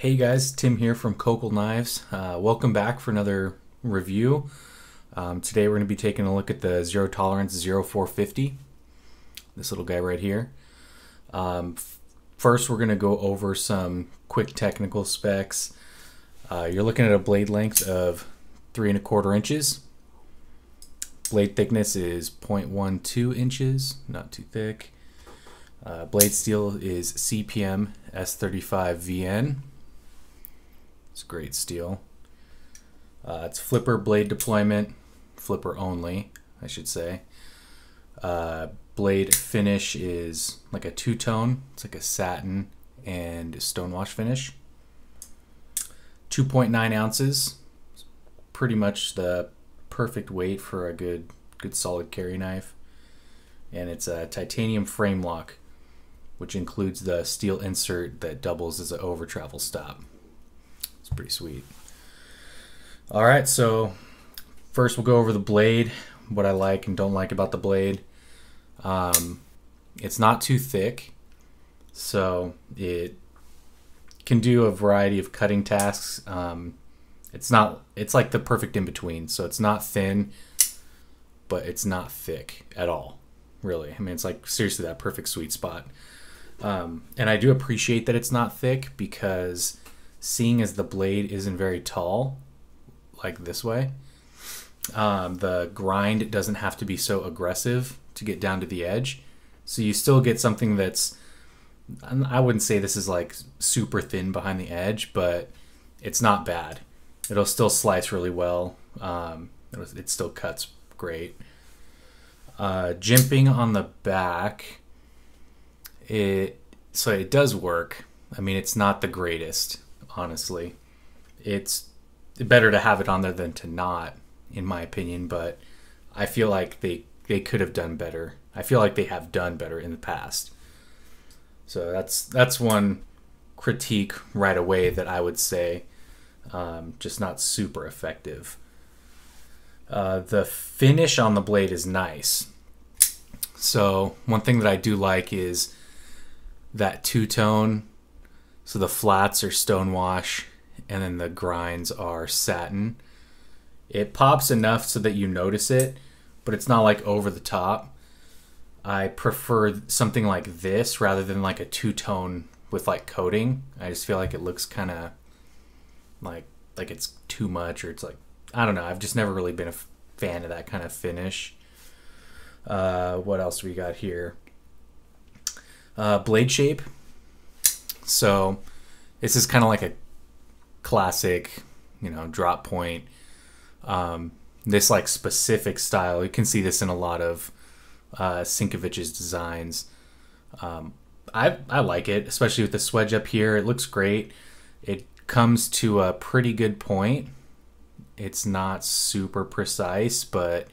Hey guys, Tim here from Cocal Knives. Welcome back for another review. Today we're going to be taking a look at the Zero Tolerance 0450, this little guy right here. First we're going to go over some quick technical specs. You're looking at a blade length of 3 1/4 inches. Blade thickness is 0.12 inches, not too thick. Blade steel is CPM S35 VN. It's great steel. It's flipper blade deployment, flipper only, I should say. Blade finish is like a two-tone. It's like a satin and stonewash finish. 2.9 ounces. Pretty much the perfect weight for a good solid carry knife. And it's a titanium frame lock, which includes the steel insert that doubles as an over travel stop. It's pretty sweet. All right, so first we'll go over the blade, what I like and don't like about the blade. It's not too thick, so it can do a variety of cutting tasks. It's like the perfect in between, so it's not thin, but it's not thick at all, really. I mean, it's like seriously that perfect sweet spot. And I do appreciate that it's not thick, because seeing as the blade isn't very tall, like this way, the grind doesn't have to be so aggressive to get down to the edge. So you still get something that's, I wouldn't say this is like super thin behind the edge, but it's not bad. It'll still slice really well. It still cuts great. Jimping on the back, so it does work. I mean, it's not the greatest, honestly. It's better to have it on there than to not, in my opinion, but I feel like they could have done better. I feel like they have done better in the past. So that's one critique right away that I would say, just not super effective. The finish on the blade is nice. So one thing that I do like is that two-tone. So the flats are stonewash and then the grinds are satin. It pops enough so that you notice it, but it's not like over the top. I prefer something like this rather than like a two-tone with like coating. I just feel like it looks kind of like it's too much, or it's like, I don't know. I've just never really been a fan of that kind of finish. What else do we got here? Blade shape. So this is kind of like a classic, drop point. This like specific style, you can see this in a lot of Sinkovich's designs. I like it, especially with the swedge up here. It looks great. It comes to a pretty good point. It's not super precise, but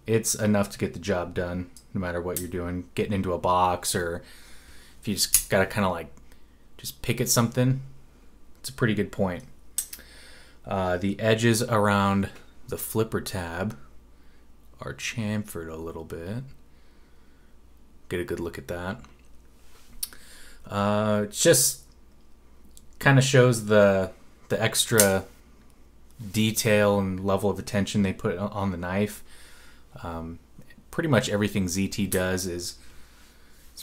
it's enough to get the job done, no matter what you're doing, getting into a box, or if you just gotta kind of like just pick at something. It's a pretty good point. The edges around the flipper tab are chamfered a little bit. Get a good look at that. It just kind of shows the extra detail and level of attention they put on the knife. Pretty much everything ZT does is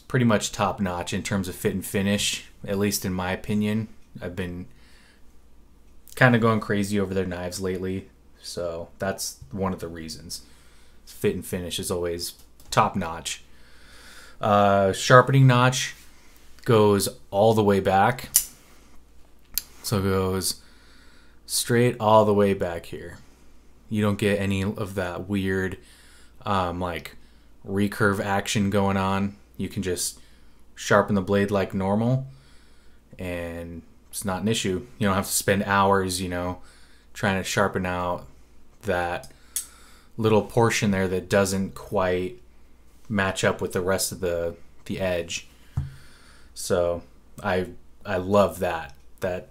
pretty much top notch in terms of fit and finish, at least in my opinion. I've been kind of going crazy over their knives lately, so that's one of the reasons. Fit and finish is always top notch. Sharpening notch goes all the way back, so it goes straight all the way back here. You don't get any of that weird like recurve action going on. You can just sharpen the blade like normal, and it's not an issue. You don't have to spend hours, trying to sharpen out that little portion there that doesn't quite match up with the rest of the edge. So I love that. That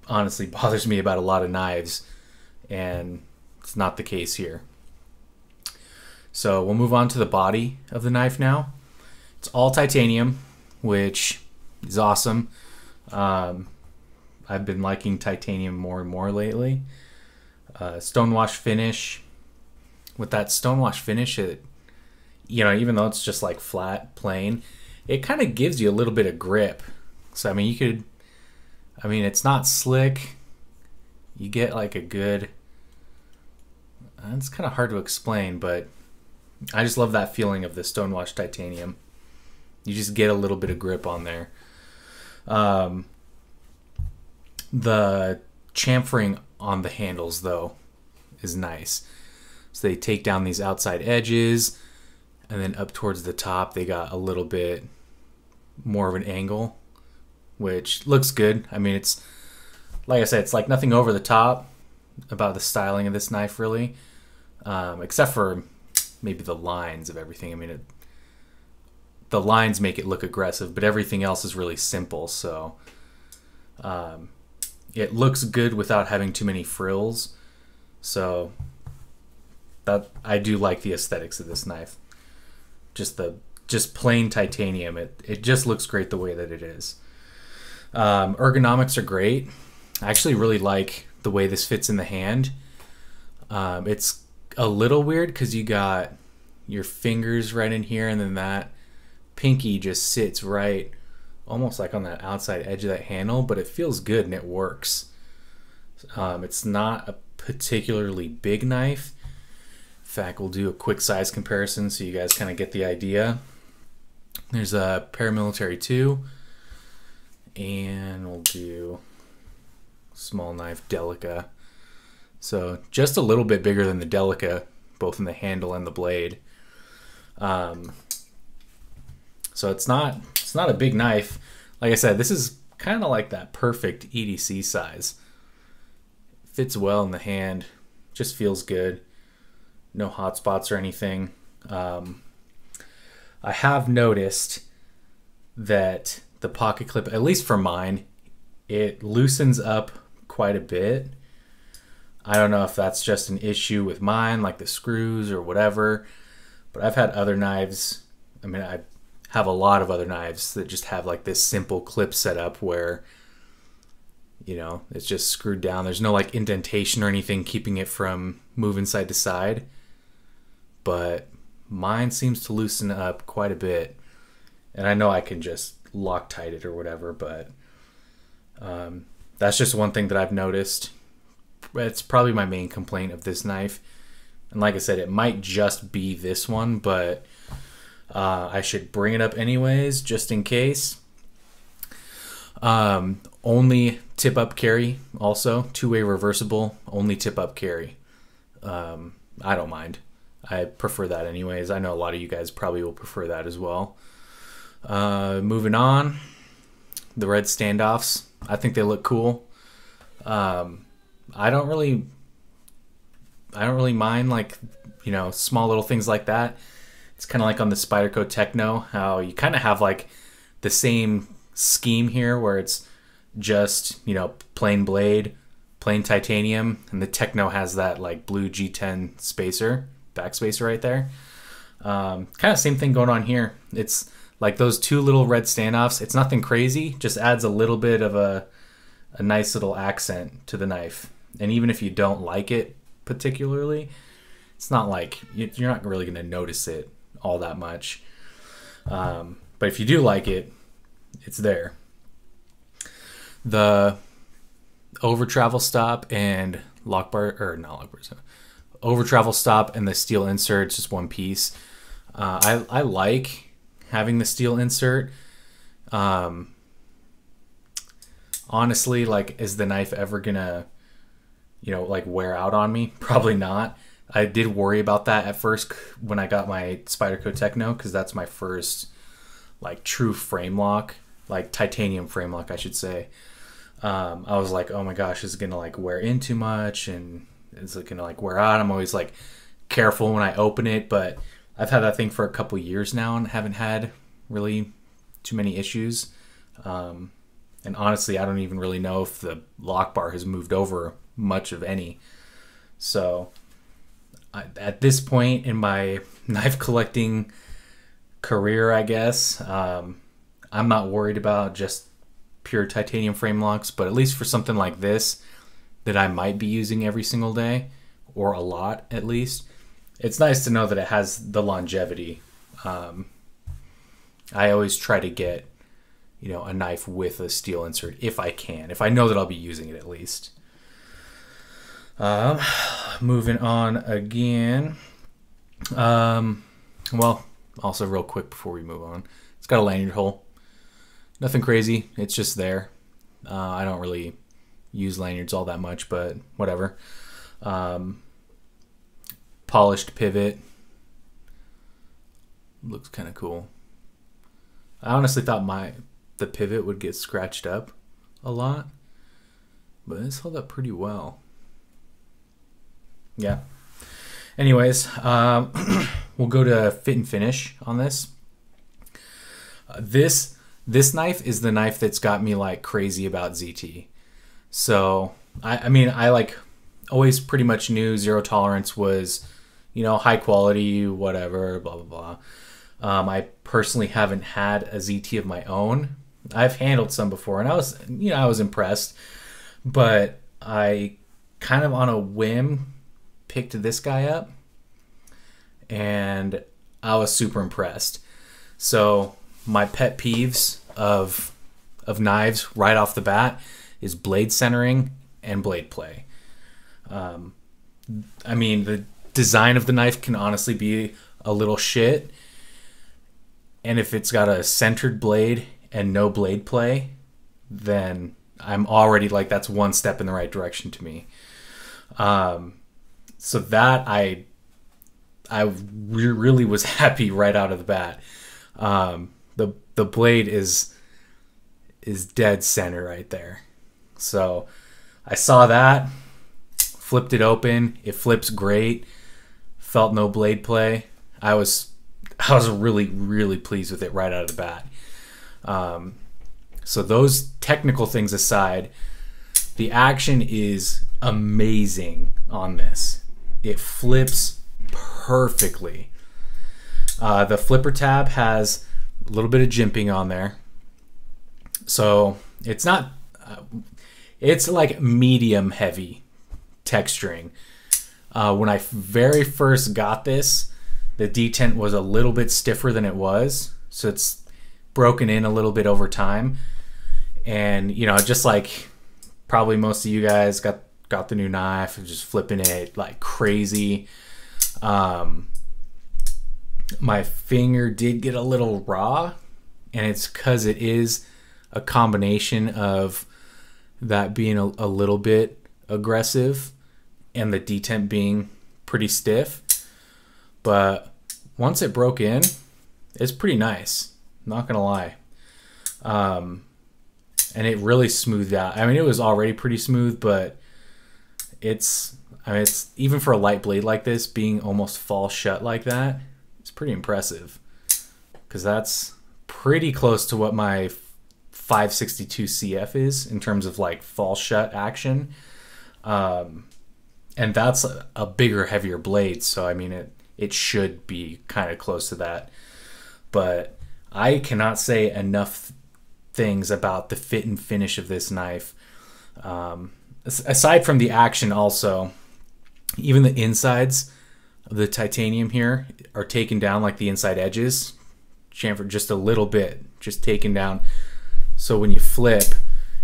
honestly bothers me about a lot of knives, and it's not the case here. So we'll move on to the body of the knife now. It's all titanium, which is awesome. I've been liking titanium more and more lately. Stonewash finish. With that stonewash finish, it, even though it's just like flat, plain, it kind of gives you a little bit of grip. So, it's not slick. You get like a good, it's kind of hard to explain, but I just love that feeling of the stonewash titanium. You just get a little bit of grip on there. The chamfering on the handles, though, is nice. So they take down these outside edges, and then up towards the top, they got a little bit more of an angle, which looks good. It's, like I said, it's like nothing over the top about the styling of this knife, really, except for maybe the lines of everything. The lines make it look aggressive, but everything else is really simple, so it looks good without having too many frills. So that I do like the aesthetics of this knife. Just plain titanium. It just looks great the way that it is. Ergonomics are great. I actually really like the way this fits in the hand. It's a little weird because you got your fingers right in here, and then that pinky just sits right almost like on that outside edge of that handle, but it feels good and it works. It's not a particularly big knife. In fact, we'll do a quick size comparison so you guys kind of get the idea. There's a paramilitary 2, and we'll do small knife Delica. So just a little bit bigger than the Delica, both in the handle and the blade. So it's not a big knife. Like I said, this is kind of like that perfect EDC size. Fits well in the hand, just feels good. No hot spots or anything. I have noticed that the pocket clip, at least for mine, it loosens up quite a bit. I don't know if that's just an issue with mine, like the screws or whatever, but I've had other knives. I have a lot of other knives that just have like this simple clip setup where, it's just screwed down. There's no like indentation or anything keeping it from moving side to side. But mine seems to loosen up quite a bit. And I know I can just Loctite it or whatever, but that's just one thing that I've noticed. It's probably my main complaint of this knife. And like I said, it might just be this one, but I should bring it up anyways, just in case. Only tip-up carry, also. Two-way reversible, only tip-up carry. I don't mind. I prefer that anyways. I know a lot of you guys probably will prefer that as well. Moving on, the red standoffs. I think they look cool. I don't really mind, like, small little things like that. It's kind of like on the Spyderco Techno, how you kind of have like the same scheme here where it's just, plain blade, plain titanium, and the Techno has that like blue G10 spacer, back spacer right there. Kind of same thing going on here. It's like those two little red standoffs. It's nothing crazy, just adds a little bit of a nice little accent to the knife. And even if you don't like it particularly, it's not like you're not really going to notice it all that much. But if you do like it, it's there. The over travel stop and lock bar, or not lock bars, over travel stop and the steel insert, just one piece. I like having the steel insert. Honestly, like, is the knife ever gonna, like wear out on me? Probably not. I did worry about that at first when I got my Spyderco Techno, because that's my first like true frame lock, like titanium frame lock, I should say. I was like, oh my gosh, is it gonna like wear in too much, and is it gonna like wear out? I'm always like careful when I open it, but I've had that thing for a couple years now and haven't had really too many issues. And honestly, I don't even really know if the lock bar has moved over much of any. So at this point in my knife collecting career, I guess, I'm not worried about just pure titanium frame locks, but at least for something like this that I might be using every single day, or a lot at least, it's nice to know that it has the longevity. I always try to get, you know, a knife with a steel insert if I can, if I know that I'll be using it at least. Moving on again. Well, also real quick before we move on, it's got a lanyard hole. Nothing crazy. It's just there. I don't really use lanyards all that much, but whatever. Polished pivot. Looks kind of cool. I honestly thought the pivot would get scratched up a lot, but it's held up pretty well. Yeah. Anyways, we'll go to fit and finish on this. This knife is the knife that's got me like crazy about ZT. So I mean, I like always pretty much knew zero tolerance was, you know, high quality, whatever, blah blah blah. I personally haven't had a ZT of my own. I've handled some before, and I was impressed, but I kind of on a whim picked this guy up, and I was super impressed. So my pet peeves of knives right off the bat is blade centering and blade play. I mean, the design of the knife can honestly be a little shit, and if it's got a centered blade and no blade play, then I'm already like, that's one step in the right direction to me. So that I really was happy right out of the bat. The blade is dead center right there. So I saw that, flipped it open. It flips great. Felt no blade play. I was really pleased with it right out of the bat. So those technical things aside, the action is amazing on this. It flips perfectly. The flipper tab has a little bit of jimping on there. So it's not, it's like medium heavy texturing. When I very first got this, the detent was a little bit stiffer than it was. So it's broken in a little bit over time. And, you know, just like probably most of you guys got the new knife and just flipping it like crazy. My finger did get a little raw, and it's because it is a combination of that being a little bit aggressive and the detent being pretty stiff. But once it broke in, it's pretty nice, not gonna lie. And it really smoothed out. I mean, it was already pretty smooth, but it's even for a light blade like this, being almost fall shut like that, it's pretty impressive, because that's pretty close to what my 562 CF is in terms of like fall shut action. And that's a bigger, heavier blade, so I mean it should be kind of close to that. But I cannot say enough things about the fit and finish of this knife. Aside from the action, also, even the insides of the titanium here are taken down, like the inside edges, chamfered just a little bit, just taken down. So when you flip,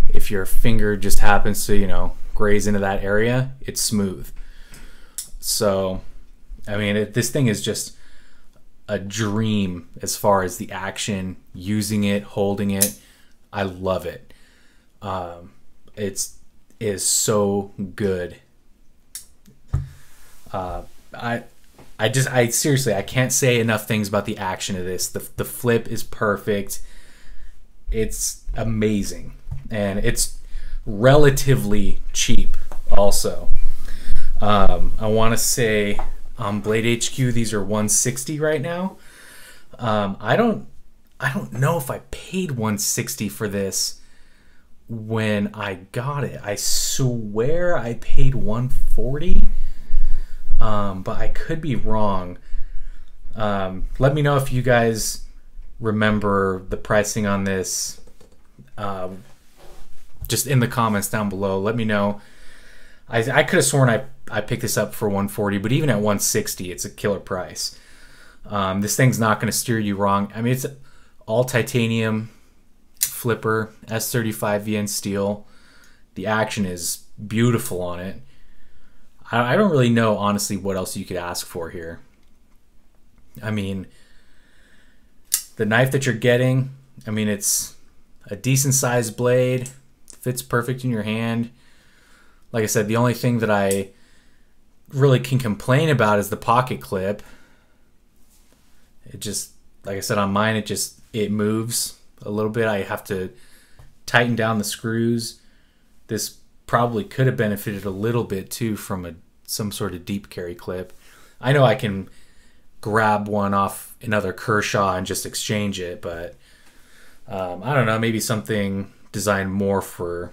if your finger just happens to, you know, graze into that area, it's smooth. So, I mean, this thing is just a dream as far as the action, using it, holding it. I love it. It is so good. I seriously, I can't say enough things about the action of this. The flip is perfect. It's amazing, and it's relatively cheap also. I want to say on Blade HQ these are $160 right now. I don't know if I paid $160 for this when I got it. I swear I paid $140, but I could be wrong. Let me know if you guys remember the pricing on this. just in the comments down below. Let me know. I could have sworn I picked this up for 140, but even at 160, it's a killer price. This thing's not going to steer you wrong. I mean, it's all titanium flipper, S35 VN steel. The action is beautiful on it. I don't really know, honestly, what else you could ask for here. I mean, the knife that you're getting, I mean, it's a decent sized blade, fits perfect in your hand. Like I said, the only thing that I really can complain about is the pocket clip. It just, like I said, on mine, it moves a little bit. I have to tighten down the screws. This probably could have benefited a little bit too from some sort of deep carry clip. I know I can grab one off another Kershaw and just exchange it, but I don't know, maybe something designed more for,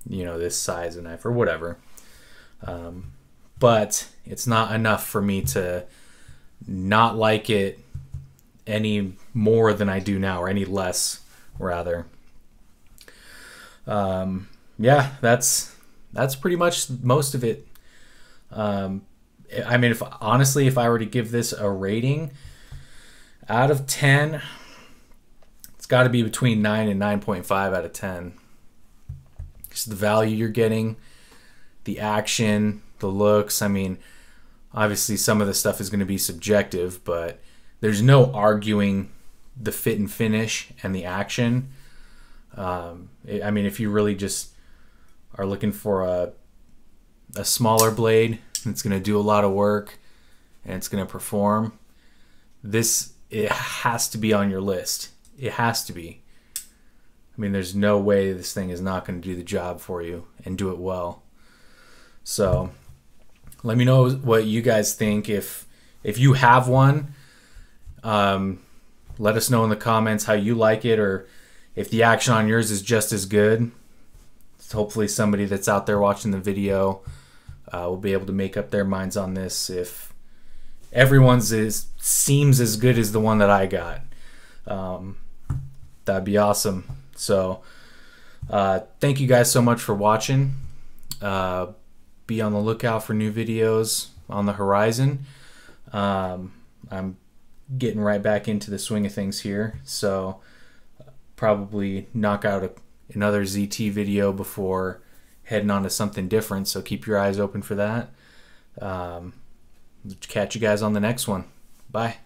you know, this size of knife or whatever. But it's not enough for me to not like it any more than I do now, or any less rather. Yeah, that's pretty much most of it. I mean, honestly, if I were to give this a rating out of 10, it's got to be between 9 and 9.5 out of 10. Just the value you're getting, the action, the looks. I mean, obviously some of the stuff is going to be subjective, but there's no arguing the fit and finish and the action. I mean, if you really just are looking for a smaller blade that's going to do a lot of work and it's going to perform, it has to be on your list. It has to be. I mean, there's no way this thing is not going to do the job for you and do it well. So let me know what you guys think. If you have one, let us know in the comments how you like it, or if the action on yours is just as good. Hopefully somebody that's out there watching the video will be able to make up their minds on this. If everyone's seems as good as the one that I got, that'd be awesome. So thank you guys so much for watching. Be on the lookout for new videos on the horizon. I'm getting right back into the swing of things here, so probably knock out another ZT video before heading on to something different, so keep your eyes open for that. Catch you guys on the next one. Bye.